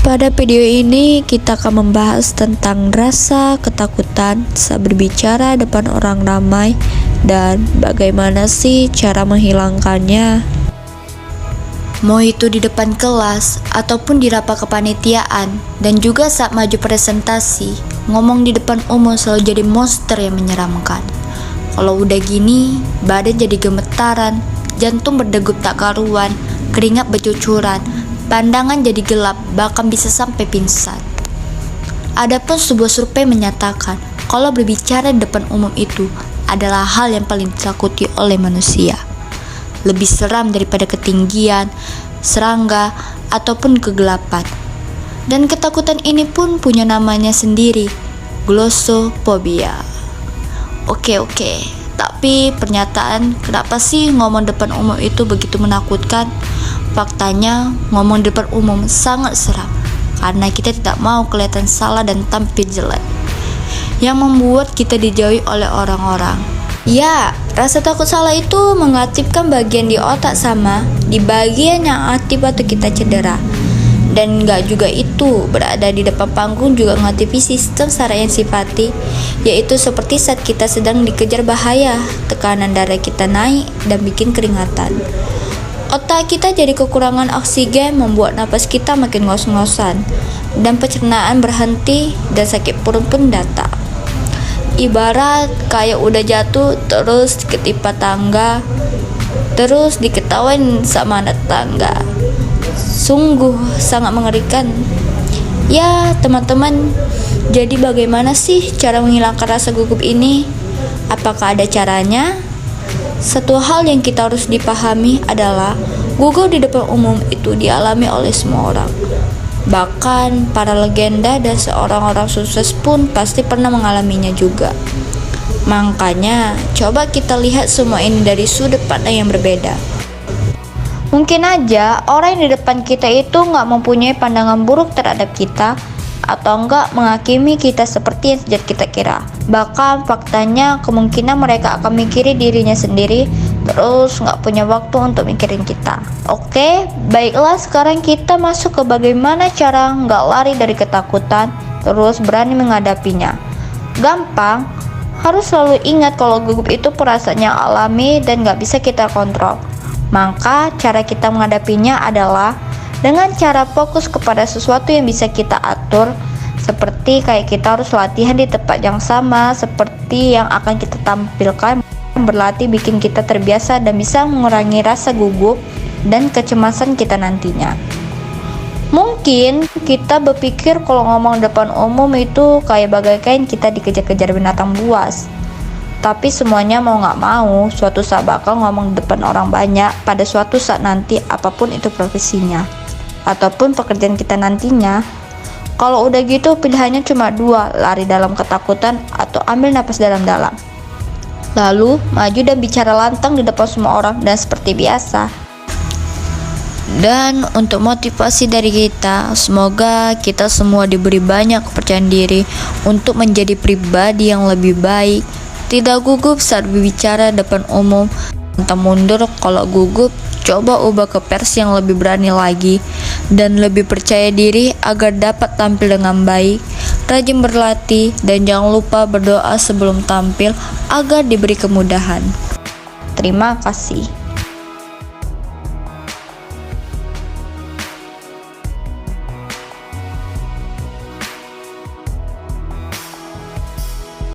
Pada video ini kita akan membahas tentang rasa ketakutan saat berbicara depan orang ramai dan bagaimana sih cara menghilangkannya. Mau itu di depan kelas ataupun di rapat kepanitiaan dan juga saat maju presentasi, ngomong di depan umum selalu jadi monster yang menyeramkan. Kalau udah gini, badan jadi gemetaran, jantung berdegup tak karuan, keringat bercucuran, pandangan jadi gelap, bahkan bisa sampai pingsan. Adapun sebuah survei menyatakan kalau berbicara di depan umum itu adalah hal yang paling ditakuti oleh manusia. Lebih seram daripada ketinggian, serangga, ataupun kegelapan. Dan ketakutan ini pun punya namanya sendiri, glossophobia. Oke, tapi pernyataan kenapa sih ngomong depan umum itu begitu menakutkan? Faktanya, ngomong di depan umum sangat seram karena kita tidak mau kelihatan salah dan tampil jelek, yang membuat kita dijauhi oleh orang-orang. Ya, rasa takut salah itu mengaktifkan bagian di otak sama di bagian yang aktif atau kita cedera. Dan gak juga itu, berada di depan panggung juga mengaktifkan sistem saraf yang simpati, yaitu seperti saat kita sedang dikejar bahaya, tekanan darah kita naik dan bikin keringatan. Otak kita jadi kekurangan oksigen, membuat napas kita makin ngos-ngosan, dan pencernaan berhenti dan sakit perut pun datang. Ibarat kayak udah jatuh terus ketimpa tangga, terus diketawain sama anak tangga. Sungguh sangat mengerikan. Ya teman-teman, jadi bagaimana sih cara menghilangkan rasa gugup ini? Apakah ada caranya? Satu hal yang kita harus dipahami adalah gugup di depan umum itu dialami oleh semua orang. Bahkan para legenda dan seorang-orang sukses pun pasti pernah mengalaminya juga. Makanya coba kita lihat semua ini dari sudut pandang yang berbeda. Mungkin aja orang yang di depan kita itu nggak mempunyai pandangan buruk terhadap kita, atau enggak menghakimi kita seperti yang sejak kita kira. Bahkan faktanya kemungkinan mereka akan mikirin dirinya sendiri, terus nggak punya waktu untuk mikirin kita. Oke, baiklah sekarang kita masuk ke bagaimana cara nggak lari dari ketakutan, terus berani menghadapinya. Gampang, harus selalu ingat kalau gugup itu perasaan yang alami dan nggak bisa kita kontrol. Maka cara kita menghadapinya adalah dengan cara fokus kepada sesuatu yang bisa kita atur, seperti kayak kita harus latihan di tempat yang sama seperti yang akan kita tampilkan. Berlatih bikin kita terbiasa dan bisa mengurangi rasa gugup dan kecemasan kita nantinya. Mungkin kita berpikir kalau ngomong depan umum itu kayak bagaikan kita dikejar-kejar binatang buas. Tapi semuanya mau gak mau, suatu saat bakal ngomong di depan orang banyak pada suatu saat nanti, apapun itu profesinya ataupun pekerjaan kita nantinya. Kalau udah gitu pilihannya cuma dua, lari dalam ketakutan atau ambil napas dalam-dalam, lalu maju dan bicara lantang di depan semua orang dan seperti biasa. Dan untuk motivasi dari kita, semoga kita semua diberi banyak kepercayaan diri untuk menjadi pribadi yang lebih baik, tidak gugup saat berbicara depan umum. Entah mundur kalau gugup, coba ubah ke versi yang lebih berani lagi dan lebih percaya diri agar dapat tampil dengan baik. Rajin berlatih dan jangan lupa berdoa sebelum tampil agar diberi kemudahan. Terima kasih.